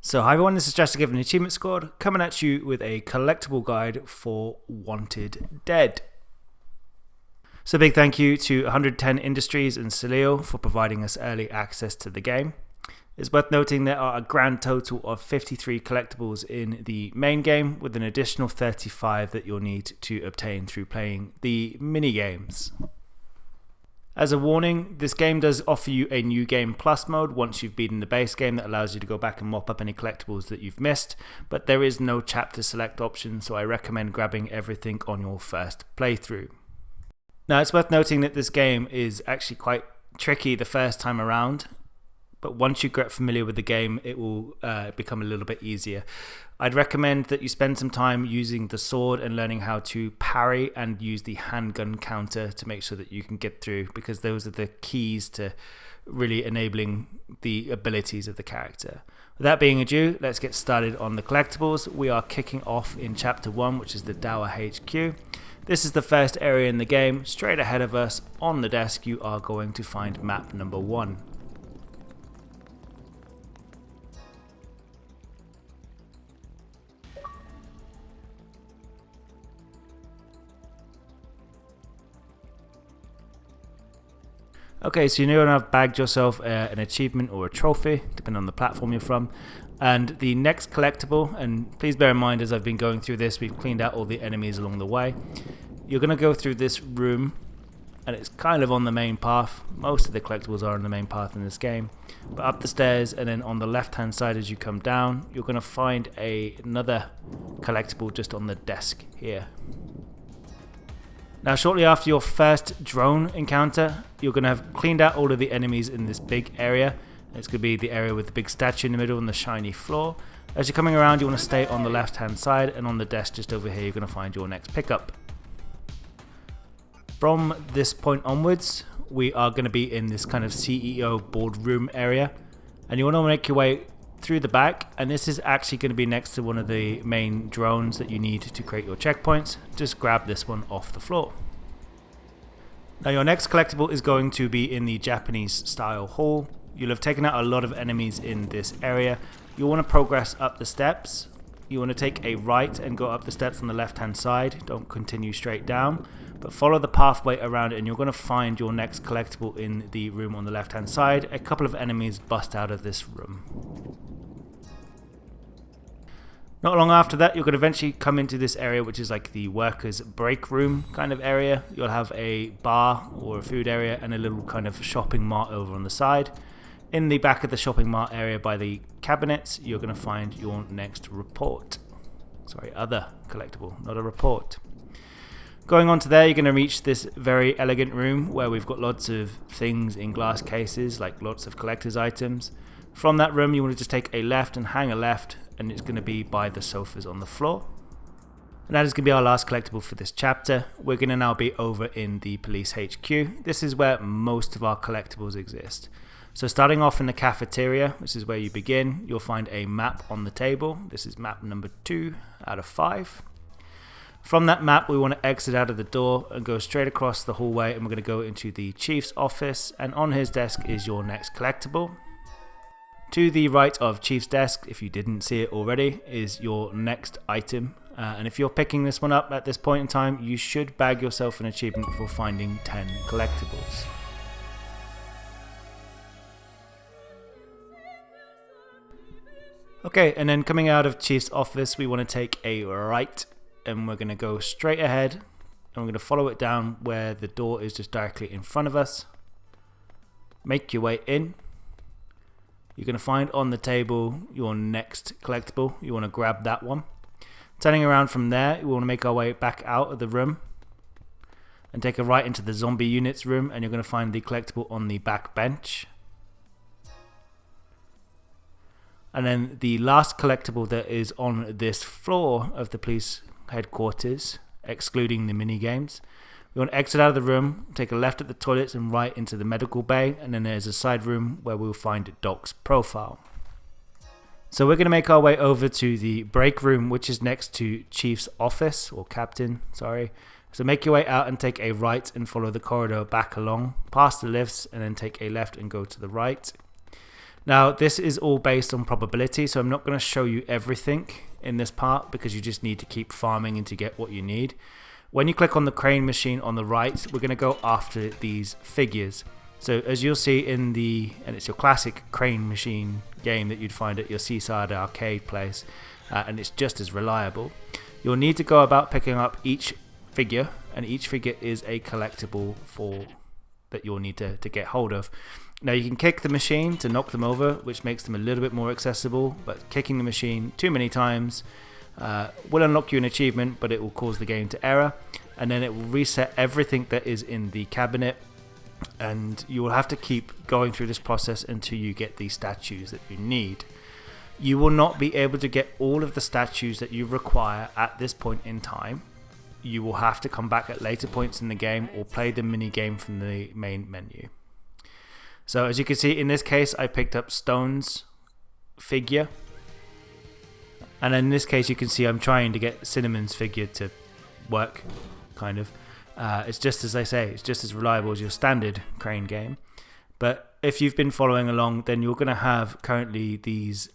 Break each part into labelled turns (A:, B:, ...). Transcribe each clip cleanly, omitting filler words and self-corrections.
A: So hi everyone, this is Just to Give an Achievement Squad coming at you with a collectible guide for Wanted Dead. So big thank you to 110 Industries and Celio for providing us early access to the game. It's worth noting there are a grand total of 53 collectibles in the main game, with an additional 35 that you'll need to obtain through playing the mini games. As a warning, this game does offer you a new game plus mode once you've beaten the base game that allows you to go back and mop up any collectibles that you've missed, but there is no chapter select option, so I recommend grabbing everything on your first playthrough. Now it's worth noting that this game is actually quite tricky the first time around, but once you get familiar with the game it will become a little bit easier. I'd recommend that you spend some time using the sword and learning how to parry and use the handgun counter to make sure that you can get through, because those are the keys to really enabling the abilities of the character. With that being ado, let's get started on the collectibles. We are kicking off in chapter 1, which is the Dower HQ. This is the first area in the game. Straight ahead of us on the desk you are going to find map number 1. Okay, so you know I've bagged yourself an achievement or a trophy, depending on the platform you're from. And the next collectible, and please bear in mind as I've been going through this, we've cleaned out all the enemies along the way. You're going to go through this room, and it's kind of on the main path. Most of the collectibles are on the main path in this game. But up the stairs, and then on the left hand side as you come down, you're going to find another collectible just on the desk here. Now shortly after your first drone encounter, you're going to have cleaned out all of the enemies in this big area. It's going to be the area with the big statue in the middle and the shiny floor. As you're coming around, you want to stay on the left hand side, and on the desk just over here you're going to find your next pickup. From this point onwards, we are going to be in this kind of CEO boardroom area, and you want to make your way through the back, and this is actually going to be next to one of the main drones that you need to create your checkpoints. Just grab this one off the floor. Now your next collectible is going to be in the Japanese style hall. You'll have taken out a lot of enemies in this area. You want to progress up the steps. You want to take a right and go up the steps on the left hand side. Don't continue straight down, but follow the pathway around it, and you're going to find your next collectible in the room on the left hand side. A couple of enemies bust out of this room. Not long after that, you're going to eventually come into this area, which is like the workers' break room kind of area. You'll have a bar or a food area and a little kind of shopping mart over on the side. In the back of the shopping mart area by the cabinets, you're going to find your next report. Sorry, other collectible, not a report. Going on to there, you're going to reach this very elegant room where we've got lots of things in glass cases, like lots of collector's items. From that room, you want to just take a left and hang a left, and it's going to be by the sofas on the floor. And that is going to be our last collectible for this chapter. We're going to now be over in the police HQ. This is where most of our collectibles exist. So starting off in the cafeteria, this is where you begin. You'll find a map on the table. This is map number 2 out of 5. From that map, we want to exit out of the door and go straight across the hallway, and we're going to go into the chief's office, and on his desk is your next collectible. To the right of Chief's desk, if you didn't see it already, is your next item. And if you're picking this one up at this point in time, you should bag yourself an achievement for finding 10 collectibles. Okay, and then coming out of Chief's office, we want to take a right, and we're going to go straight ahead, and we're going to follow it down where the door is just directly in front of us. Make your way in. You're going to find on the table your next collectible. You want to grab that one. Turning around from there, we want to make our way back out of the room and take a right into the zombie units room, and you're going to find the collectible on the back bench. And then the last collectible that is on this floor of the police headquarters, excluding the mini games. We want to exit out of the room, take a left at the toilets and right into the medical bay, and then there's a side room where we'll find Doc's profile. So we're going to make our way over to the break room, which is next to Chief's office, or Captain, sorry. So make your way out and take a right and follow the corridor back along, past the lifts, and then take a left and go to the right. Now this is all based on probability, so I'm not going to show you everything in this part because you just need to keep farming and to get what you need. When you click on the crane machine on the right, we're going to go after these figures. So as you'll see in the, and it's your classic crane machine game that you'd find at your seaside arcade place, and it's just as reliable. You'll need to go about picking up each figure, and each figure is a collectible that you'll need to get hold of. Now you can kick the machine to knock them over, which makes them a little bit more accessible, but kicking the machine too many times will unlock you an achievement, but it will cause the game to error, and then it will reset everything that is in the cabinet, and you will have to keep going through this process until you get the statues that you need. You will not be able to get all of the statues that you require at this point in time. You will have to come back at later points in the game or play the mini game from the main menu. So as you can see in this case, I picked up Stone's figure, and in this case you can see I'm trying to get Cinnamon's figure to work, kind of. It's just as I say, it's just as reliable as your standard crane game. But if you've been following along, then you're going to have currently these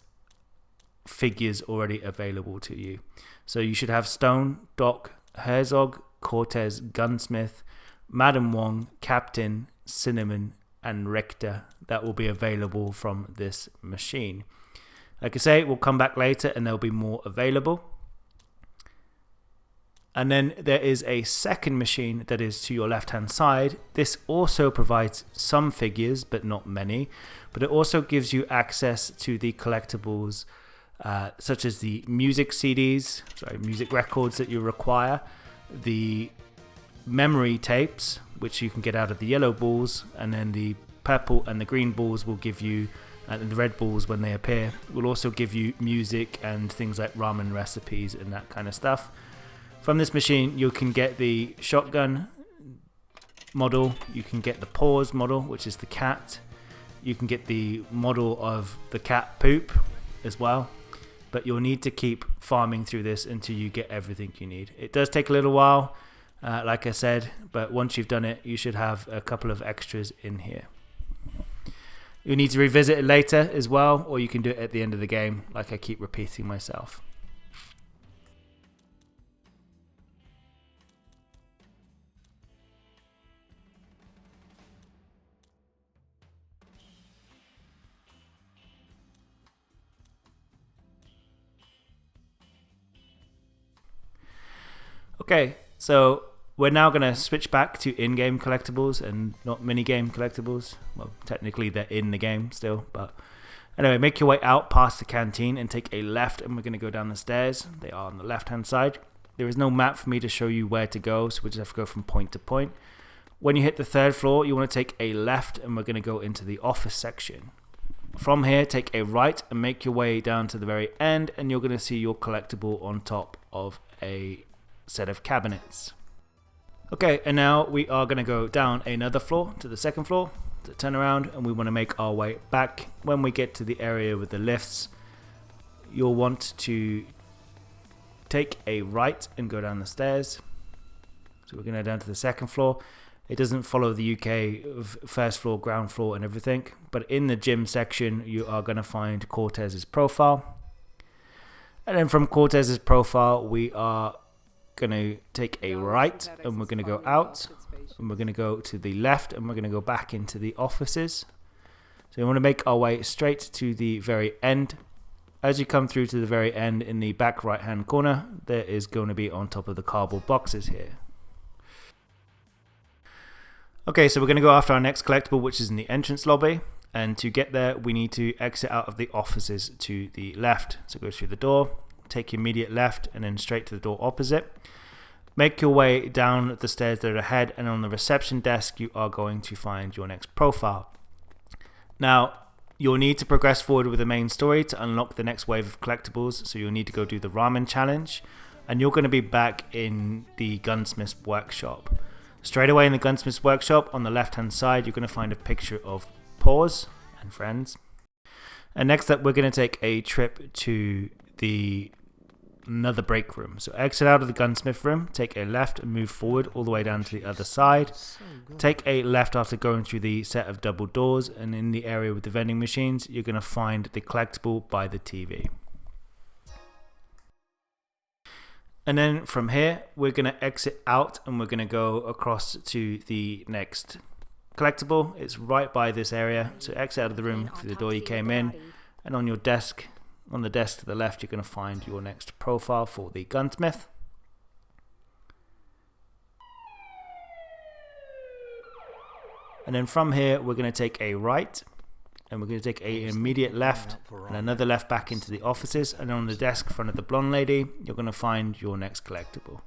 A: figures already available to you. So you should have Stone, Doc, Herzog, Cortez, Gunsmith, Madam Wong, Captain, Cinnamon, and Richter that will be available from this machine. Like I say, we'll come back later and there'll be more available. And then there is a second machine that is to your left hand side. This also provides some figures, but not many. But it also gives you access to the collectibles such as the music records that you require, the memory tapes, which you can get out of the yellow balls, and then the purple and the green balls will give you, and the red balls when they appear will also give you music and things like ramen recipes and that kind of stuff. From this machine you can get the shotgun model, you can get the paws model, which is the cat, you can get the model of the cat poop as well, but you'll need to keep farming through this until you get everything you need. It does take a little while, like I said, but once you've done it you should have a couple of extras in here. You need to revisit it later as well, or you can do it at the end of the game, like I keep repeating myself. Okay, so we're now going to switch back to in-game collectibles and not mini-game collectibles. Well, technically they're in the game still, but anyway, make your way out past the canteen and take a left, and we're going to go down the stairs. They are on the left-hand side. There is no map for me to show you where to go, so we just have to go from point to point. When you hit the third floor, you want to take a left, and we're going to go into the office section. From here, take a right and make your way down to the very end, and you're going to see your collectible on top of a set of cabinets. Okay, and now we are going to go down another floor to the second floor to turn around, and we want to make our way back. When we get to the area with the lifts, you'll want to take a right and go down the stairs. So we're going to go down to the second floor. It doesn't follow the UK of first floor, ground floor and everything, but in the gym section you are going to find Cortez's profile, and then from Cortez's profile we are going to take a right, and we're going to go out, and we're going to go to the left, and we're going to go back into the offices. So we want to make our way straight to the very end. As you come through to the very end, in the back right hand corner there is going to be on top of the cardboard boxes here. Okay, so we're going to go after our next collectible, which is in the entrance lobby, and to get there we need to exit out of the offices to the left. So go through the door, take your immediate left, and then straight to the door opposite. Make your way down the stairs that are ahead, and on the reception desk you are going to find your next profile. Now you'll need to progress forward with the main story to unlock the next wave of collectibles, so you'll need to go do the ramen challenge, and you're going to be back in the gunsmith's workshop. Straight away in the gunsmith's workshop on the left hand side you're going to find a picture of Paws and friends, and next up we're going to take a trip to the another break room. So exit out of the gunsmith room, take a left and move forward all the way down to the other side. Take a left after going through the set of double doors, and in the area with the vending machines, you're going to find the collectible by the TV. And then from here, we're going to exit out and we're going to go across to the next collectible. It's right by this area. So exit out of the room through the door you came in, and on your desk, on the desk to the left, you're going to find your next profile for the gunsmith. And then from here, we're going to take a right, and we're going to take an immediate left and another left back into the offices, and on the desk in front of the blonde lady, you're going to find your next collectible.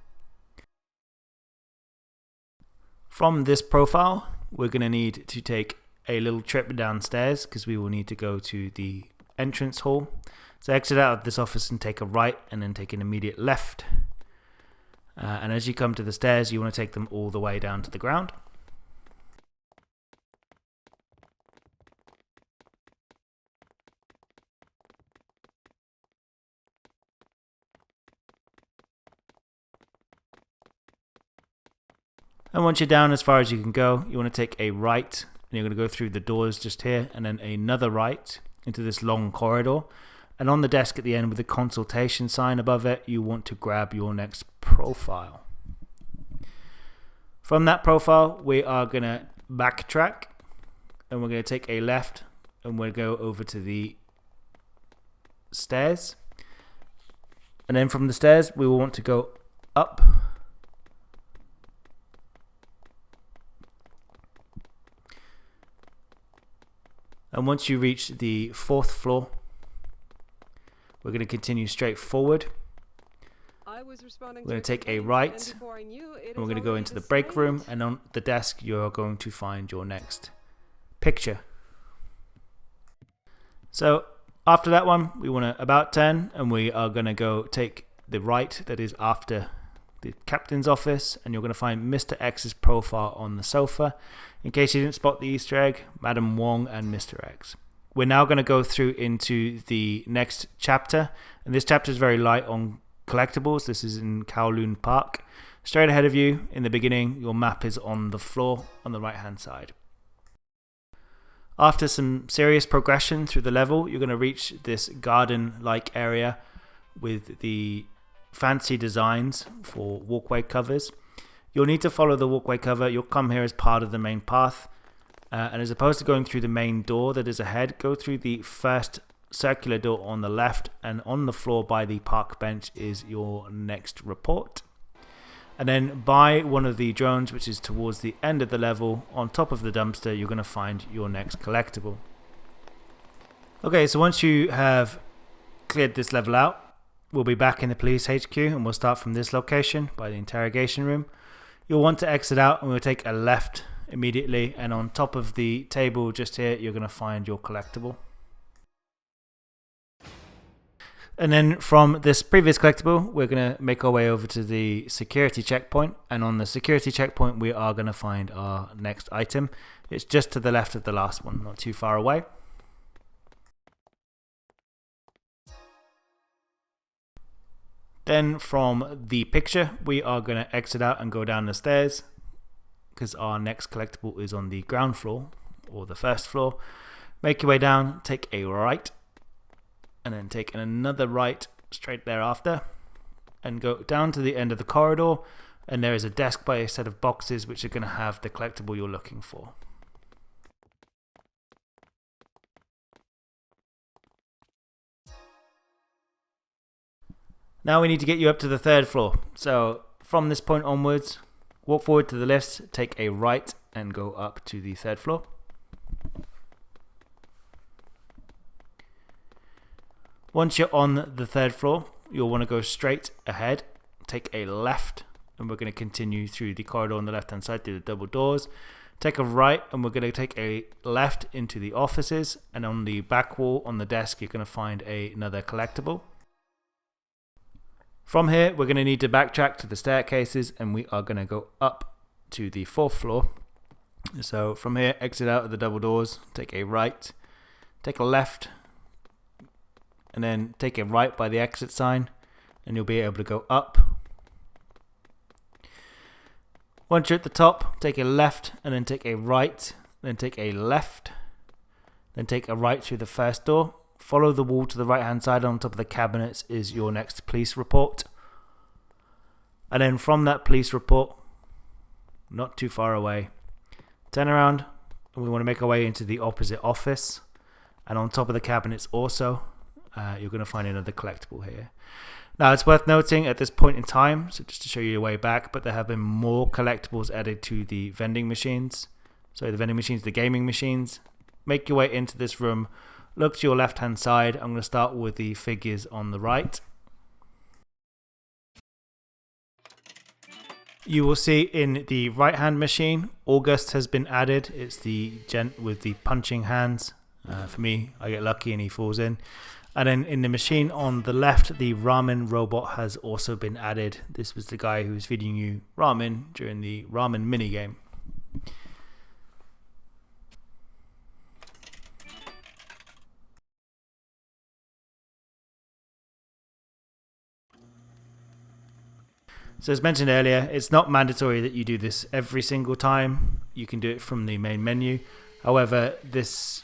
A: From this profile, we're going to need to take a little trip downstairs because we will need to go to the entrance hall. So exit out of this office and take a right, and then take an immediate left. And as you come to the stairs, you want to take them all the way down to the ground. And once you're down as far as you can go, you want to take a right, and you're going to go through the doors just here, and then another right into this long corridor. And on the desk at the end with the consultation sign above it, you want to grab your next profile. From that profile, we are going to backtrack, and we're going to take a left, and we'll go over to the stairs. And then from the stairs, we will want to go up. And once you reach the 4th floor, we're going to continue straight forward. We're going to take a right, and we're going to go into the break room, and on the desk you're going to find your next picture. So after that one, we want to about turn, and we are going to go take the right that is after the captain's office, and you're going to find Mr. X's profile on the sofa. In case you didn't spot the Easter egg, Madam Wong and Mr. X. We're now going to go through into the next chapter, and this chapter is very light on collectibles. This is in Kowloon Park. Straight ahead of you, in the beginning, your map is on the floor on the right hand side. After some serious progression through the level, you're going to reach this garden-like area with the fancy designs for walkway covers. You'll need to follow the walkway cover. You'll come here as part of the main path. And as opposed to going through the main door that is ahead, go through the first circular door on the left, and on the floor by the park bench is your next report. And then by one of the drones, which is towards the end of the level, on top of the dumpster, you're going to find your next collectible. Okay, so once you have cleared this level out, we'll be back in the police HQ, and we'll start from this location by the interrogation room. You'll want to exit out, and we'll take a left immediately, and on top of the table just here, you're going to find your collectible. And then from this previous collectible, we're going to make our way over to the security checkpoint, and on the security checkpoint we are going to find our next item. It's just to the left of the last one, not too far away. Then from the picture, we are going to exit out and go down the stairs, because our next collectible is on the ground floor, or the first floor. Make your way down, take a right, and then take another right straight thereafter, and go down to the end of the corridor, and there is a desk by a set of boxes which are going to have the collectible you're looking for. Now we need to get you up to the 3rd floor. So from this point onwards, walk forward to the lifts, take a right, and go up to the 3rd floor. Once you're on the 3rd floor, you'll want to go straight ahead, take a left, and we're going to continue through the corridor on the left hand side through the double doors. Take a right, and we're going to take a left into the offices, and on the back wall on the desk you're going to find another collectible. From here, we're going to need to backtrack to the staircases, and we are going to go up to the 4th floor. So from here, exit out of the double doors, take a right, take a left, and then take a right by the exit sign, and you'll be able to go up. Once you're at the top, take a left and then take a right, then take a left, then take a right through the first door. Follow the wall to the right hand side. On top of the cabinets is your next police report. And then from that police report, not too far away, turn around and we want to make our way into the opposite office. And on top of the cabinets also, you're going to find another collectible here. Now it's worth noting at this point in time, so just to show you your way back, but there have been more collectibles added to the vending machines. So the vending machines, the gaming machines. Make your way into this room. Look to your left hand side. I'm going to start with the figures on the right. You will see in the right hand machine, August has been added. It's the gent with the punching hands. For me, I get lucky and he falls in. And then in the machine on the left, the ramen robot has also been added. This was the guy who was feeding you ramen during the ramen minigame. So as mentioned earlier, it's not mandatory that you do this every single time. You can do it from the main menu. However, this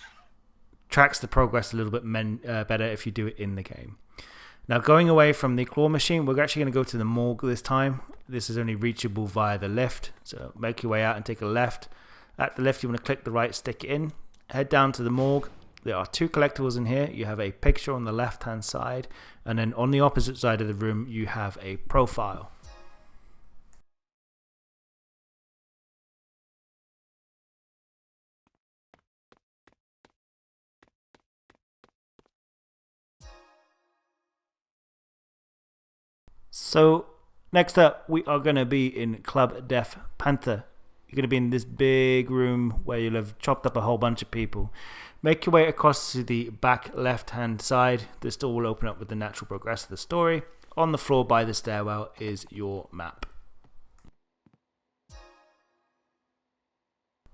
A: tracks the progress a little bit better if you do it in the game. Now going away from the claw machine, we're actually going to go to the morgue this time. This is only reachable via the lift. So make your way out and take a left. At the lift, you want to click the right, stick it in. Head down to the morgue. There are two collectibles in here. You have a picture on the left hand side, and then on the opposite side of the room you have a profile. So next up, we are going to be in Club Deaf Panther. You're going to be in this big room where you'll have chopped up a whole bunch of people. Make your way across to the back left hand side. This door will open up with the natural progress of the story. On the floor by the stairwell is your map.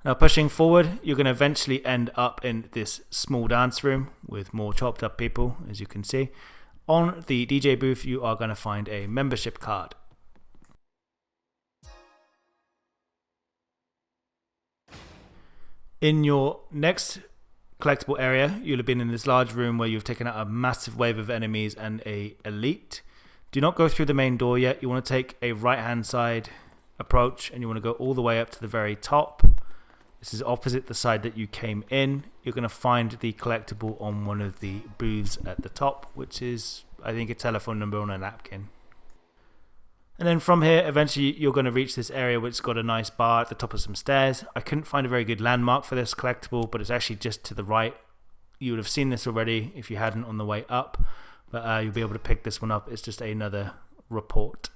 A: Now pushing forward, you're going to eventually end up in this small dance room with more chopped up people, as you can see. On the DJ booth, you are going to find a membership card. In your next collectible area, you'll have been in this large room where you've taken out a massive wave of enemies and a elite. Do not go through the main door yet. You want to take a right hand side approach and you want to go all the way up to the very top. This is opposite the side that you came in. You're going to find the collectible on one of the booths at the top, which is, I think, a telephone number on a napkin. And then from here, eventually you're going to reach this area which has got a nice bar at the top of some stairs. I couldn't find a very good landmark for this collectible, but it's actually just to the right. You would have seen this already if you hadn't on the way up, but you'll be able to pick this one up. It's just another report.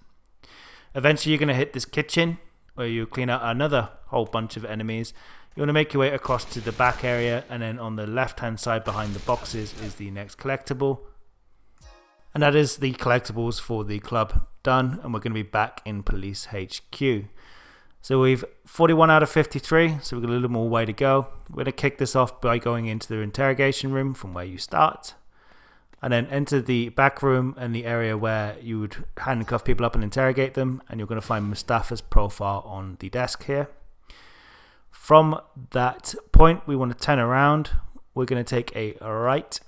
A: Eventually you're going to hit this kitchen where you clean out another whole bunch of enemies. You want to make your way across to the back area, and then on the left hand side behind the boxes is the next collectible. And that is the collectibles for the club done, and we're going to be back in Police HQ. So we've 41 out of 53, so we've got a little more way to go. We're going to kick this off by going into the interrogation room from where you start, and then enter the back room and the area where you would handcuff people up and interrogate them, and you're going to find Mustafa's profile on the desk here. From that point, we want to turn around. We're going to take a right.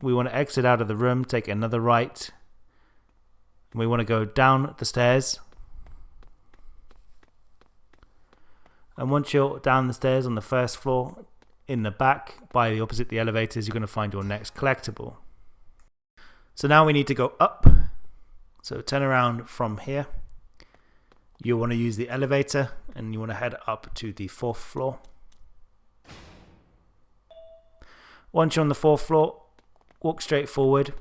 A: We want to exit out of the room, take another right. And we want to go down the stairs. And once you're down the stairs on the first floor, in the back, by the opposite the elevators, you're going to find your next collectible. So now we need to go up. So turn around from here. You want to use the elevator and you want to head up to the 4th floor. Once you're on the 4th floor, walk straight forward.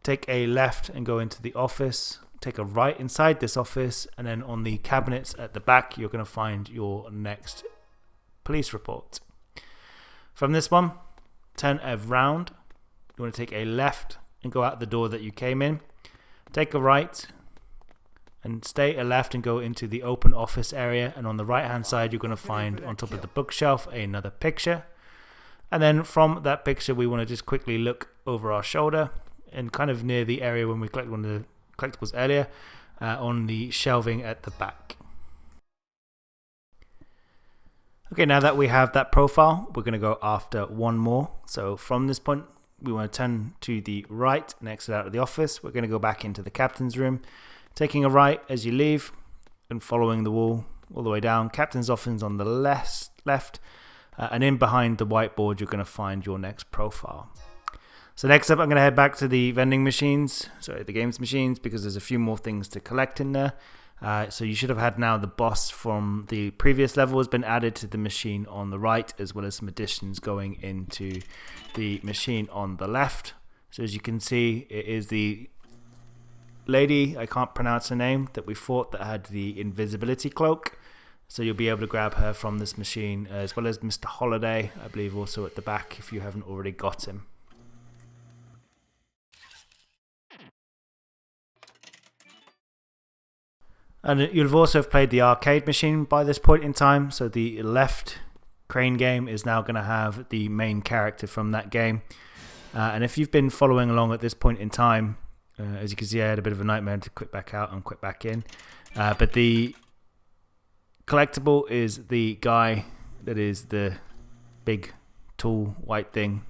A: Take a left and go into the office. Take a right inside this office, and then on the cabinets at the back you're going to find your next police report. From this one, turn around. You want to take a left and go out the door that you came in. Take a right and stay a left and go into the open office area, and on the right hand side you're going to find on top of the bookshelf another picture. And then from that picture we want to just quickly look over our shoulder and kind of near the area when we collected one of the collectibles earlier, on the shelving at the back. Okay, now that we have that profile, we're going to go after one more. So from this point, we want to turn to the right and exit out of the office. We're going to go back into the captain's room, taking a right as you leave and following the wall all the way down. Captain's office on the left, and in behind the whiteboard, you're going to find your next profile. So next up, I'm going to head back to the vending machines, sorry, the games machines, because there's a few more things to collect in there. So you should have had now the boss from the previous level has been added to the machine on the right, as well as some additions going into the machine on the left. So as you can see, it is the lady, I can't pronounce her name, that we fought that had the invisibility cloak. So you'll be able to grab her from this machine, as well as Mr. Holiday, I believe also at the back if you haven't already got him. And you'll have also played the arcade machine by this point in time, so the left crane game is now going to have the main character from that game. And if you've been following along at this point in time, as you can see, I had a bit of a nightmare to quit back out and quit back in. But the collectible is the guy that is the big, tall, white thing.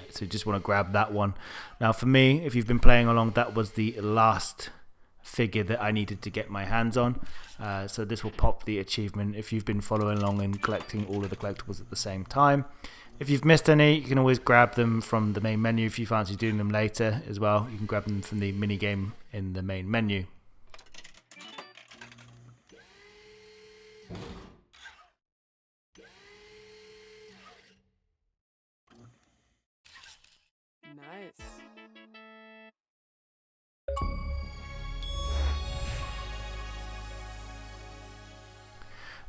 A: So you just want to grab that one. Now for me, if you've been playing along, that was the last figure that I needed to get my hands on. So this will pop the achievement if you've been following along and collecting all of the collectibles at the same time. If you've missed any, you can always grab them from the main menu. If you fancy doing them later as well, you can grab them from the mini game in the main menu.
B: Nice.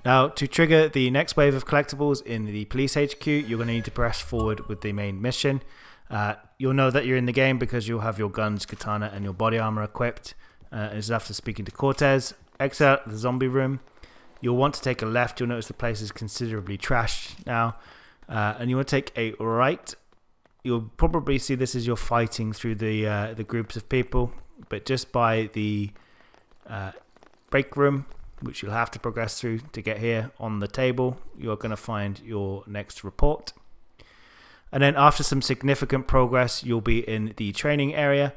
A: Now, to trigger the next wave of collectibles in the police HQ, you're going to need to press forward with the main mission. You'll know that you're in the game because you'll have your guns, katana, and your body armor equipped. It's after speaking to Cortez. Exit out the zombie room. You'll want to take a left. You'll notice the place is considerably trashed now. And you want to take a right. You'll probably see this as you're fighting through the groups of people. But just by the break room, which you'll have to progress through to get here, on the table, you're going to find your next report. And then after some significant progress, you'll be in the training area.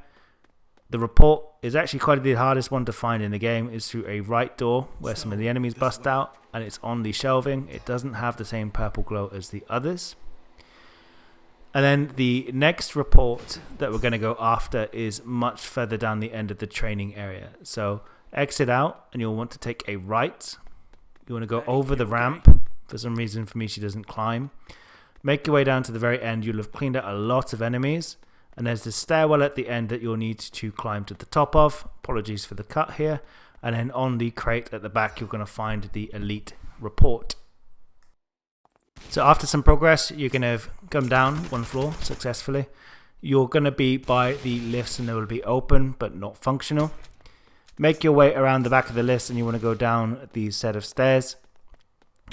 A: The report is actually quite the hardest one to find in the game. It's through a right door where some of the enemies bust out, and it's on the shelving. It doesn't have the same purple glow as the others. And then the next report that we're going to go after is much further down the end of the training area. So exit out, and you'll want to take a right. You want to go over the ramp. For some reason, for me, she doesn't climb. Make your way down to the very end. You'll have cleaned out a lot of enemies. And there's the stairwell at the end that you'll need to climb to the top of. Apologies for the cut here. And then on the crate at the back, you're going to find the elite report. So after some progress, you're going to have come down one floor successfully. You're going to be by the lifts, and they will be open but not functional. Make your way around the back of the list, and you want to go down the set of stairs.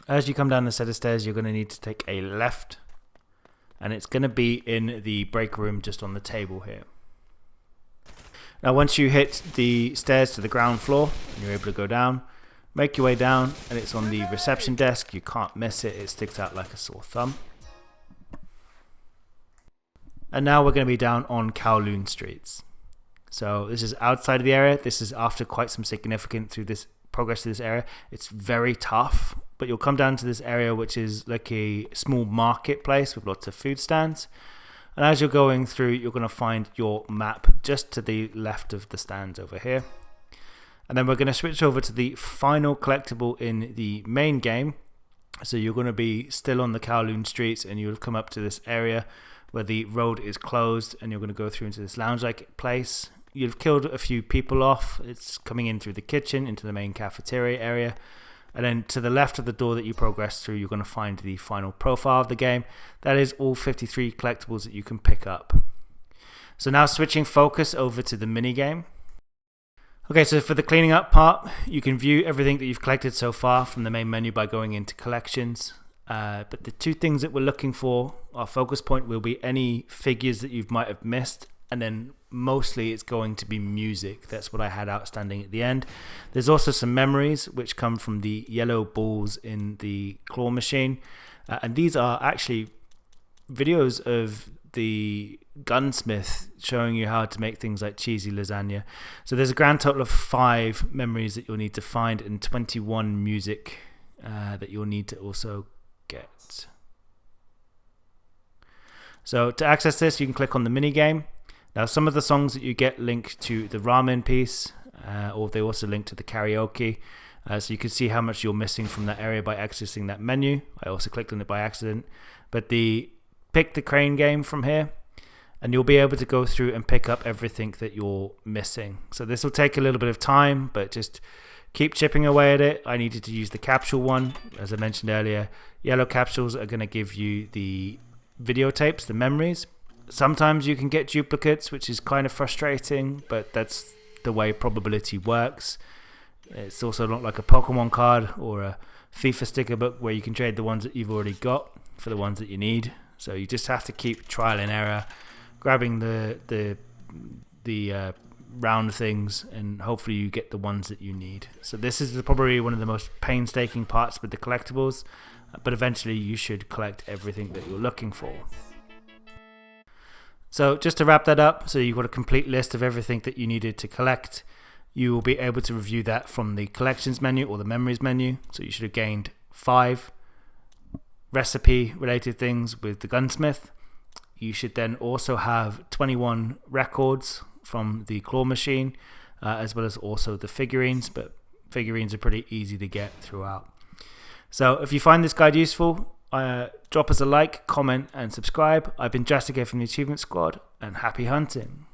A: As you come down the set of stairs, you're going to need to take a left, and it's going to be in the break room just on the table here. Now once you hit the stairs to the ground floor and you're able to go down, make your way down, and it's on the reception desk. You can't miss it. It sticks out like a sore thumb. And now we're going to be down on Kowloon Streets. So this is outside of the area. This is after quite some significant through this progress to this area. It's very tough, but you'll come down to this area, which is like a small marketplace with lots of food stands. And as you're going through, you're going to find your map just to the left of the stands over here. And then we're going to switch over to the final collectible in the main game. So you're going to be still on the Kowloon Streets, and you'll come up to this area where the road is closed, and you're going to go through into this lounge-like place. You've killed a few people off. It's coming in through the kitchen into the main cafeteria area. And then to the left of the door that you progress through, you're going to find the final profile of the game. That is all 53 collectibles that you can pick up. So now switching focus over to the minigame. Okay, so for the cleaning up part, you can view everything that you've collected so far from the main menu by going into collections. But the two things that we're looking for, our focus point will be any figures that you might have missed and then mostly it's going to be music. That's what I had outstanding at the end. There's also some memories which come from the yellow balls in the claw machine, and these are actually videos of the gunsmith showing you how to make things like cheesy lasagna. So there's a grand total of 5 memories that you'll need to find, and 21 music that you'll need to also get. So to access this, you can click on the minigame. Now some of the songs that you get link to the ramen piece, or they also link to the karaoke. So you can see how much you're missing from that area by accessing that menu. I also clicked on it by accident. But pick the crane game from here, and you'll be able to go through and pick up everything that you're missing. So this will take a little bit of time, but just keep chipping away at it. I needed to use the capsule one. As I mentioned earlier, yellow capsules are going to give you the videotapes, the memories. Sometimes you can get duplicates, which is kind of frustrating, but that's the way probability works. It's also not like a Pokemon card or a FIFA sticker book where you can trade the ones that you've already got for the ones that you need. So you just have to keep trial and error, grabbing the round things, and hopefully you get the ones that you need. So this is probably one of the most painstaking parts with the collectibles, but eventually you should collect everything that you're looking for. So just to wrap that up, so you've got a complete list of everything that you needed to collect. You will be able to review that from the collections menu or the memories menu. So you should have gained 5 recipe related things with the gunsmith. You should then also have 21 records from the claw machine, as well as also the figurines, but figurines are pretty easy to get throughout. So if you find this guide useful, drop us a like, comment and subscribe. I've been Jessica from the Achievement Squad, and happy hunting.